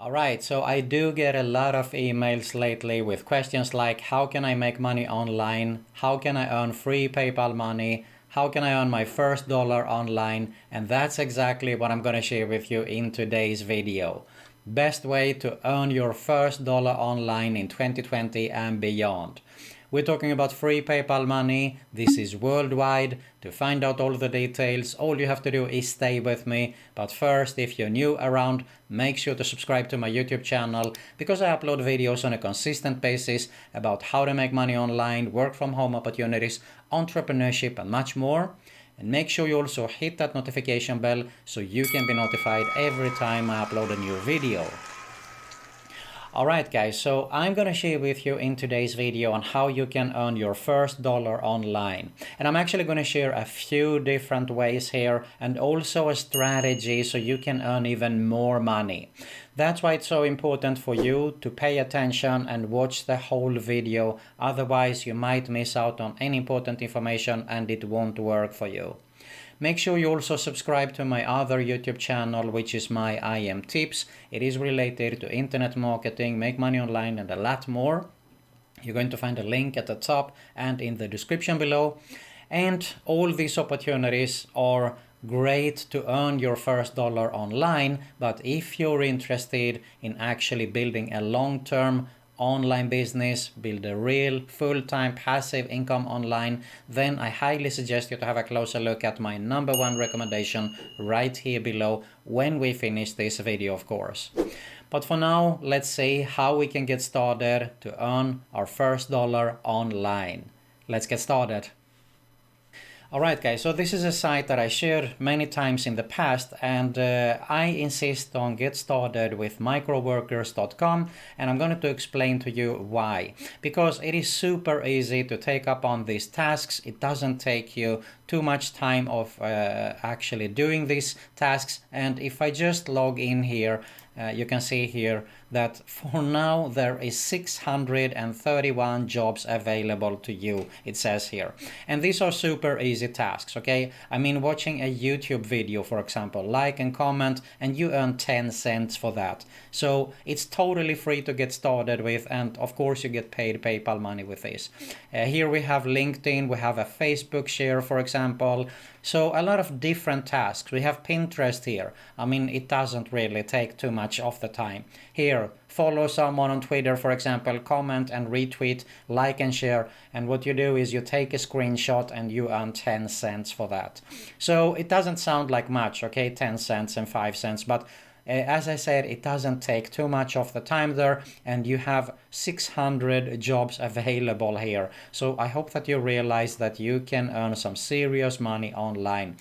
Alright, so I do get a lot of emails lately with questions like how can I make money online, how can I earn free PayPal money, how can I earn my first dollar online, and that's exactly what I'm going to share with you in today's video. Best way to earn your first dollar online in 2020 and beyond. We're talking about free PayPal money. This is worldwide. To find out all the details, all you have to do is stay with me. But first, if you're new around, make sure to subscribe to my YouTube channel because I upload videos on a consistent basis about how to make money online, work from home opportunities, entrepreneurship, and much more. And make sure you also hit that notification bell so you can be notified every time I upload a new video. Alright guys, so I'm gonna share with you in today's video on how you can earn your first dollar online. And I'm actually gonna share a few different ways here and also a strategy so you can earn even more money. That's why it's so important for you to pay attention and watch the whole video, otherwise you might miss out on any important information and it won't work for you. Make sure you also subscribe to my other YouTube channel, which is my IM Tips. It is related to internet marketing, make money online, and a lot more. You're going to find a link at the top and in the description below. And all these opportunities are great to earn your first dollar online, but if you're interested in actually building a long-term online business, build a real full-time passive income online, then I highly suggest you to have a closer look at my #1 recommendation right here below when we finish this video, of course. But for now, let's see how we can get started to earn our first dollar online. Let's get started. Alright guys, so this is a site that I shared many times in the past, and I insist on get started with Microworkerscom, and I'm going to explain to you why. Because it is super easy to take up on these tasks. It doesn't take you too much time of actually doing these tasks, and if I just log in here, you can see here that for now there is 631 jobs available to you, it says here. And these are super easy tasks, okay? I mean, watching a YouTube video, for example, like and comment, and you earn 10 cents for that. So it's totally free to get started with, and of course you get paid PayPal money with this. Here we have LinkedIn, we have a Facebook share, for example. So a lot of different tasks. We have Pinterest here. I mean, it doesn't really take too much of the time. Here, follow someone on Twitter, for example, comment and retweet, like and share. And what you do is you take a screenshot and you earn 10 cents for that. So it doesn't sound like much, okay, 10 cents and 5 cents, but as I said, it doesn't take too much of the time there, and you have 600 jobs available here. So I hope that you realize that you can earn some serious money online.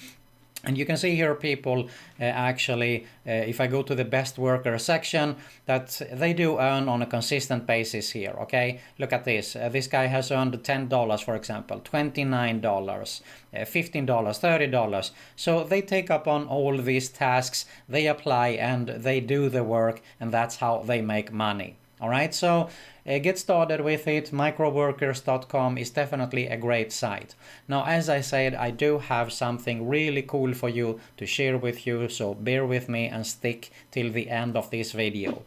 And you can see here people actually, if I go to the best worker section, that they do earn on a consistent basis here, okay? Look at this. This guy has earned $10, for example, $29, $15, $30. So they take up on all these tasks, they apply and they do the work, and that's how they make money. Alright, so get started with it. Microworkers.com is definitely a great site. Now, as I said, I do have something really cool for you to share with you, so bear with me and stick till the end of this video.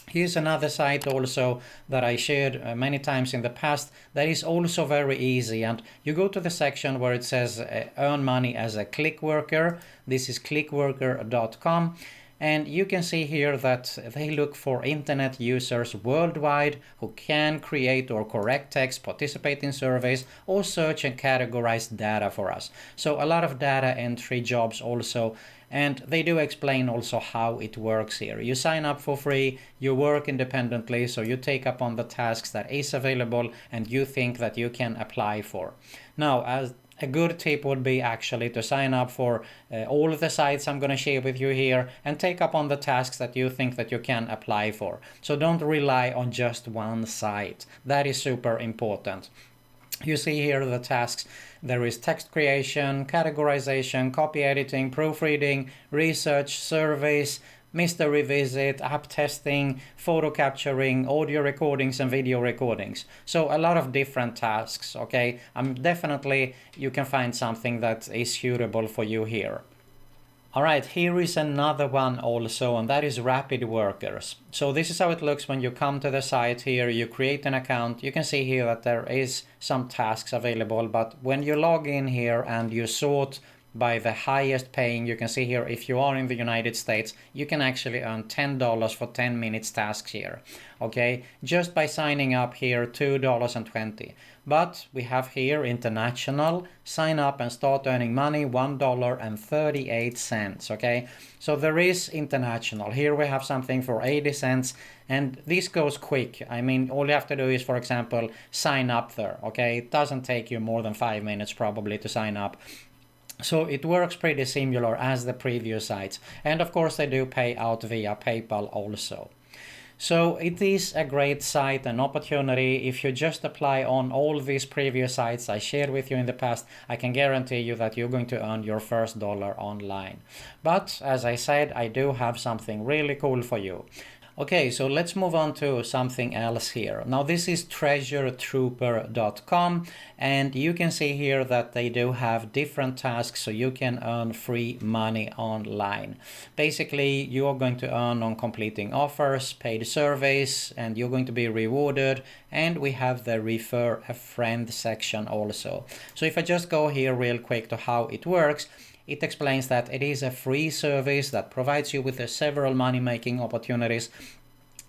Here's another site also that I shared many times in the past that is also very easy, and you go to the section where it says earn money as a click worker. This is clickworker.com. And you can see here that they look for internet users worldwide who can create or correct text, participate in surveys, or search and categorize data for us. So a lot of data entry jobs also, and they do explain also how it works here. You sign up for free, you work independently, so you take up on the tasks that is available and you think that you can apply for. Now, as a good tip would be actually to sign up for all of the sites I'm going to share with you here and take up on the tasks that you think that you can apply for. So don't rely on just one site. That is super important. You see here the tasks. There is text creation, categorization, copy editing, proofreading, research, surveys, mystery visit, app testing, photo capturing, audio recordings and video recordings. So a lot of different tasks, okay? Definitely you can find something that is suitable for you here. Alright, here is another one also, and that is Rapidworkers. So this is how it looks when you come to the site here, you create an account. You can see here that there is some tasks available, but when you log in here and you sort by the highest paying, you can see here if you are in the United States, you can actually earn $10 for 10 minutes tasks here. Okay, just by signing up here, $2.20. But we have here international, sign up and start earning money, $1.38. Okay, so there is international. Here we have something for 80 cents, and this goes quick. I mean, all you have to do is, for example, sign up there. Okay, it doesn't take you more than 5 minutes probably to sign up. So it works pretty similar as the previous sites. And of course they do pay out via PayPal also. So it is a great site, an opportunity. If you just apply on all these previous sites I shared with you in the past, I can guarantee you that you're going to earn your first dollar online. But as I said, I do have something really cool for you. Okay, so let's move on to something else here. Now this is treasuretrooper.com, and you can see here that they do have different tasks so you can earn free money online. Basically, you are going to earn on completing offers, paid surveys, and you're going to be rewarded. And we have the refer a friend section also. So if I just go here real quick to how it works, it explains that it is a free service that provides you with several money-making opportunities.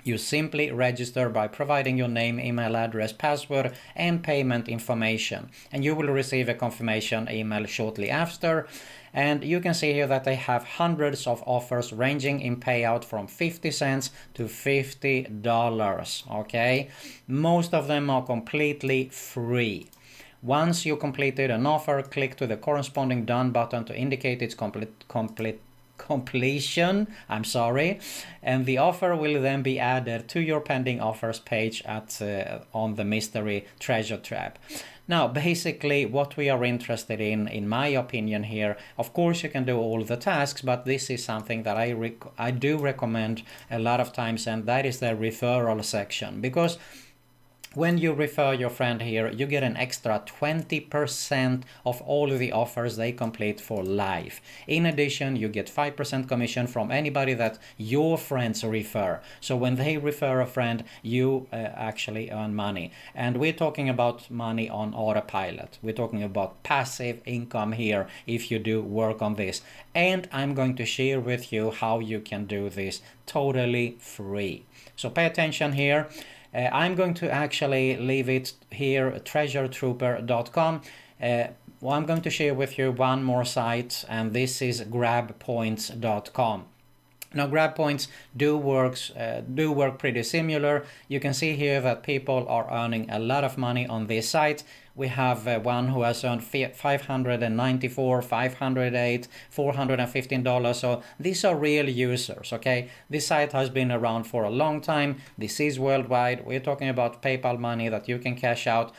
You simply register by providing your name, email address, password, and payment information. And you will receive a confirmation email shortly after. And you can see here that they have hundreds of offers ranging in payout from 50 cents to $50. Okay, most of them are completely free. Once you completed an offer, click to the corresponding done button to indicate its completion. And the offer will then be added to your pending offers page on the mystery treasure trap. Now, basically what we are interested in my opinion here, of course you can do all the tasks, but this is something that I do recommend a lot of times, and that is the referral section. Because when you refer your friend here, you get an extra 20% of all of the offers they complete for life. In addition, you get 5% commission from anybody that your friends refer. So when they refer a friend, you actually earn money. And we're talking about money on autopilot. We're talking about passive income here if you do work on this. And I'm going to share with you how you can do this totally free. So pay attention here. I'm going to actually leave it here, treasuretrooper.com. I'm going to share with you one more site, and this is grabpoints.com. Now, GrabPoints do work pretty similar. You can see here that people are earning a lot of money on this site. We have one who has earned $594, $508, $415. So these are real users, okay? This site has been around for a long time. This is worldwide. We're talking about PayPal money that you can cash out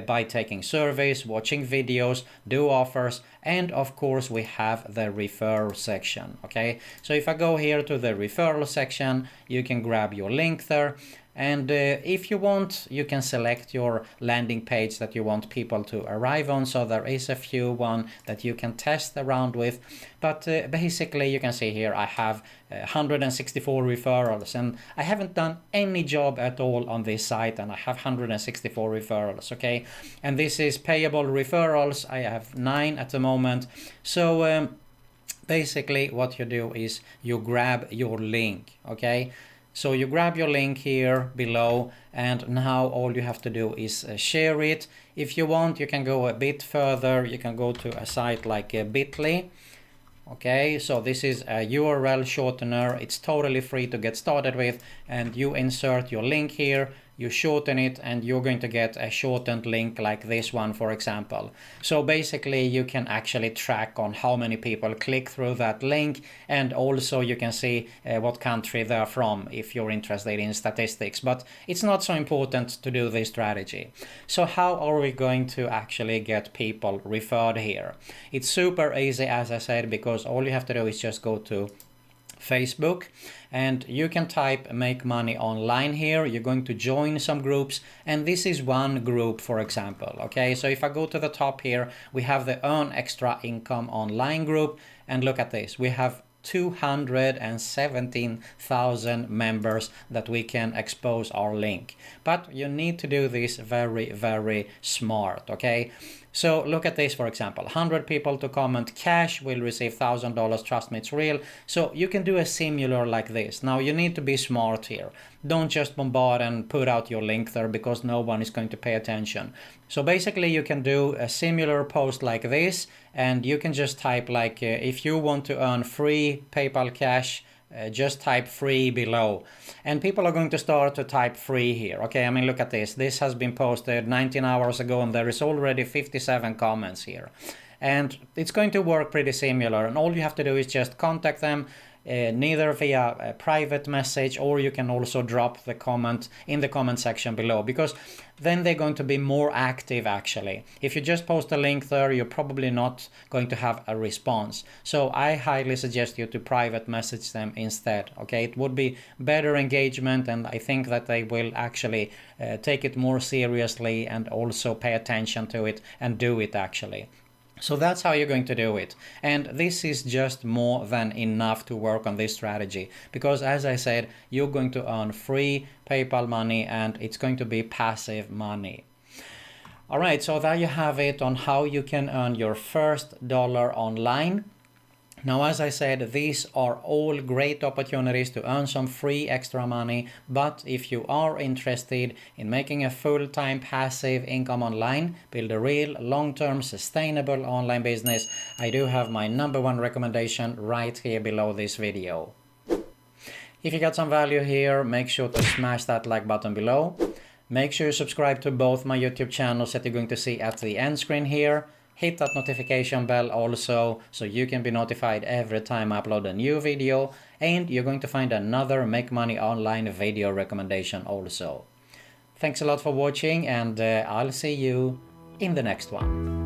by taking surveys, watching videos, do offers, and of course we have the referral section. Okay, so if I go here to the referral section, you can grab your link there. And if you want, you can select your landing page that you want people to arrive on. So there is a few one that you can test around with. But basically, you can see here I have 164 referrals. And I haven't done any job at all on this site. And I have 164 referrals, okay? And this is payable referrals. I have 9 at the moment. So basically, what you do is you grab your link, okay? So you grab your link here below, and now all you have to do is share it. If you want, you can go a bit further. You can go to a site like Bitly. Okay, so this is a URL shortener. It's totally free to get started with, and you insert your link here, you shorten it, and you're going to get a shortened link like this one, for example. So basically you can actually track on how many people click through that link, and also you can see what country they're from if you're interested in statistics. But it's not so important to do this strategy. So how are we going to actually get people referred here? It's super easy, as I said, because all you have to do is just go to Facebook, and you can type make money online here. You're going to join some groups, and this is one group, for example. Okay, so if I go to the top here, we have the earn extra income online group, and look at this, we have 217,000 members that we can expose our link. But you need to do this very, very smart, okay? So look at this, for example, 100 people to comment cash will receive $1,000, trust me, it's real. So you can do a similar like this. Now you need to be smart here. Don't just bombard and put out your link there, because no one is going to pay attention. So basically you can do a similar post like this, and you can just type like, if you want to earn free PayPal cash, just type free below, and people are going to start to type free here. Okay, I mean, look at this. This has been posted 19 hours ago, and there is already 57 comments here. And it's going to work pretty similar, and all you have to do is just contact them, neither via a private message, or you can also drop the comment in the comment section below, because then they're going to be more active actually. If you just post a link there, you're probably not going to have a response. So I highly suggest you to private message them instead. Okay, it would be better engagement, and I think that they will actually take it more seriously and also pay attention to it and do it actually. So that's how you're going to do it. And this is just more than enough to work on this strategy, because as I said, you're going to earn free PayPal money, and it's going to be passive money. All right, so there you have it on how you can earn your first dollar online. Now, as I said, these are all great opportunities to earn some free extra money, but if you are interested in making a full-time passive income online, build a real long-term sustainable online business, I do have my #1 recommendation right here below this video. If you got some value here, make sure to smash that like button below. Make sure you subscribe to both my YouTube channels that you're going to see at the end screen here. Hit that notification bell also, so you can be notified every time I upload a new video, and you're going to find another Make Money Online video recommendation also. Thanks a lot for watching, and I'll see you in the next one.